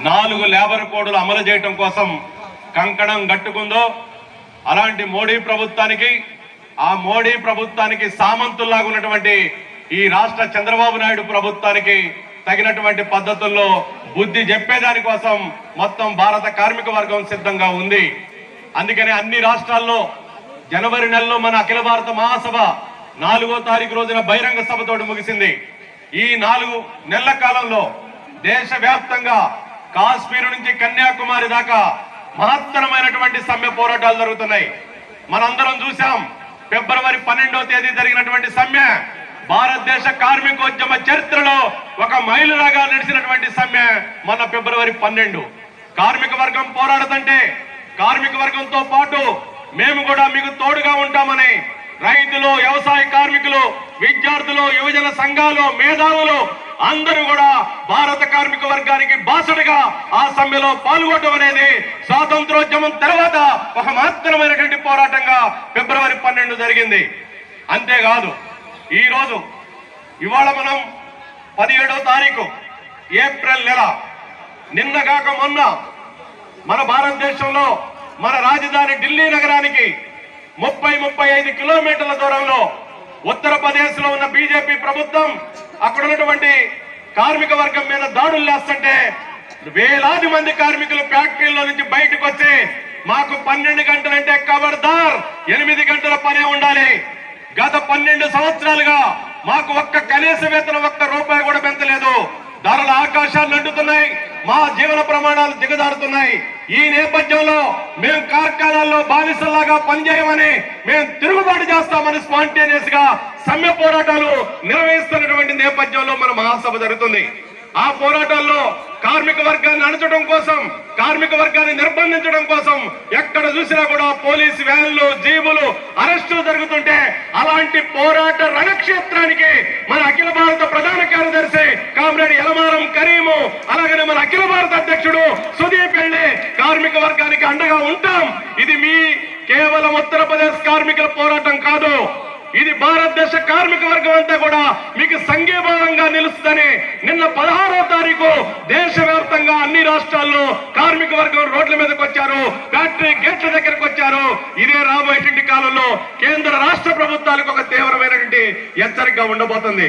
4 labour కోడ్లు అమలు చేయడం కోసం కంకణం కట్టుకుందో అలాంటి మోడీ ప్రభుత్వానికి సామంతుల్లాగా ఉన్నటువంటి ఈ రాష్ట్ర చంద్రబాబు నాయుడు ప్రభుత్వానికి తగినటువంటి పద్ధతుల్లో బుద్ధి చెప్పేదాని కోసం మొత్తం భారత కార్మిక వర్గం సిద్ధంగా ఉంది. అందుకనే అన్ని రాష్ట్రాల్లో జనవరి నెలలో మన అఖిల భారత మహాసభ 4వ తారీఖు రోజున బహిరంగ సభతోటి ముగిసింది. ఈ 4 నెలల కాలంలో దేశవ్యాప్తంగా కాశ్మీర్ నుంచి కన్యాకుమారి దాకా మహత్తరమైనటువంటి సమ్మె పోరాటాలు జరుగుతున్నాయి. మనందరం చూసాం. ఫిబ్రవరి 12వ తేదీ జరిగినటువంటి సమ్మె భారతదేశ కార్మికోద్యమ చరిత్రలో ఒక మైలురాగా నడిచినటువంటి సమ్మె మొన్న ఫిబ్రవరి 12. కార్మిక వర్గం పోరాడుతుంటే కార్మిక వర్గంతో పాటు మేము కూడా మీకు తోడుగా ఉంటామని రైతులు, వ్యవసాయ కార్మికులు, విద్యార్థులు, యువజన సంఘాలు, మేధావులు అందరూ కూడా భారత కార్మిక వర్గానికి బాసటగా ఆ సమ్మెలో పాల్గొనడం అనేది స్వాతంత్రోద్యమం తర్వాత ఒక మహత్తరమైనటువంటి పోరాటంగా ఫిబ్రవరి 12 జరిగింది. అంతేకాదు ఇవాళ మనం 17వ తారీఖు ఏప్రిల్ నెల, నిన్న కాక మొన్న మన భారతదేశంలో మన రాజధాని ఢిల్లీ నగరానికి 30-35 కిలోమీటర్ల దూరంలో ఉత్తరప్రదేశ్ లో ఉన్న బీజేపీ ప్రభుత్వం అక్కడ ఉన్నటువంటి కార్మిక వర్గం మీద దాడులు చేస్తుంటే వేలాది మంది కార్మికులు ఫ్యాక్టరీలో నుంచి బయటకు వచ్చి మాకు 12 గంటలంటే ఖబర్దార్ 8 గంటల పనే ఉండాలి, గత 12 సంవత్సరాలుగా మాకు ఒక్క కనీస వేతనం ₹1 కూడా పెంచలేదు, ధరల ఆకాశాలు అంటుతున్నాయి, మా జీవన ప్రమాణాలు దిగజారుతున్నాయి. ఈ నేపథ్యంలో మేము కార్ఖానాల్లో బానిసల్లాగా పనిచేయమని మేము తిరుగుబాటు చేస్తామని స్పాంటేనియస్ గా సమ్మె పోరాటాలు నిర్వహిస్తున్నటువంటి నేపథ్యంలో మన మహాసభ జరుగుతుంది. ఆ పోరాటాల్లో కార్మిక వర్గాన్ని అణచడం కోసం, కార్మిక వర్గాన్ని నిర్బంధించడం కోసం ఎక్కడ చూసినా కూడా పోలీసు వ్యాన్లు, జీబులు, అరెస్టులు జరుగుతుంటే అలాంటి పోరాట రణక్షేత్రానికి మన అఖిల భారత ప్రధాన కార్యదర్శి కామ్రేడ్ యలమారం కరీము, అలాగనే మన అఖిల భారత అధ్యక్షుడు సుదీప్ రెడ్డి కార్మిక వర్గానికి అండగా ఉంటాం. ఇది మీ కేవలం ఉత్తరప్రదేశ్ కార్మికుల పోరాటం కాదు, ఇది భారతదేశ కార్మిక వర్గం అంతా కూడా మీకు సంఘీభావంగా నిలుస్తుందని నిన్న 16వ తారీఖు దేశవ్యాప్తంగా అన్ని రాష్ట్రాల్లో కార్మిక వర్గం రోడ్ల మీదకి వచ్చారు, ఫ్యాక్టరీ గేట్ల దగ్గరకు వచ్చారు. ఇదే రాబోయేటువంటి కాలంలో కేంద్ర రాష్ట్ర ప్రభుత్వాలకు ఒక తీవ్రమైనటువంటి హెచ్చరికగా ఉండబోతుంది.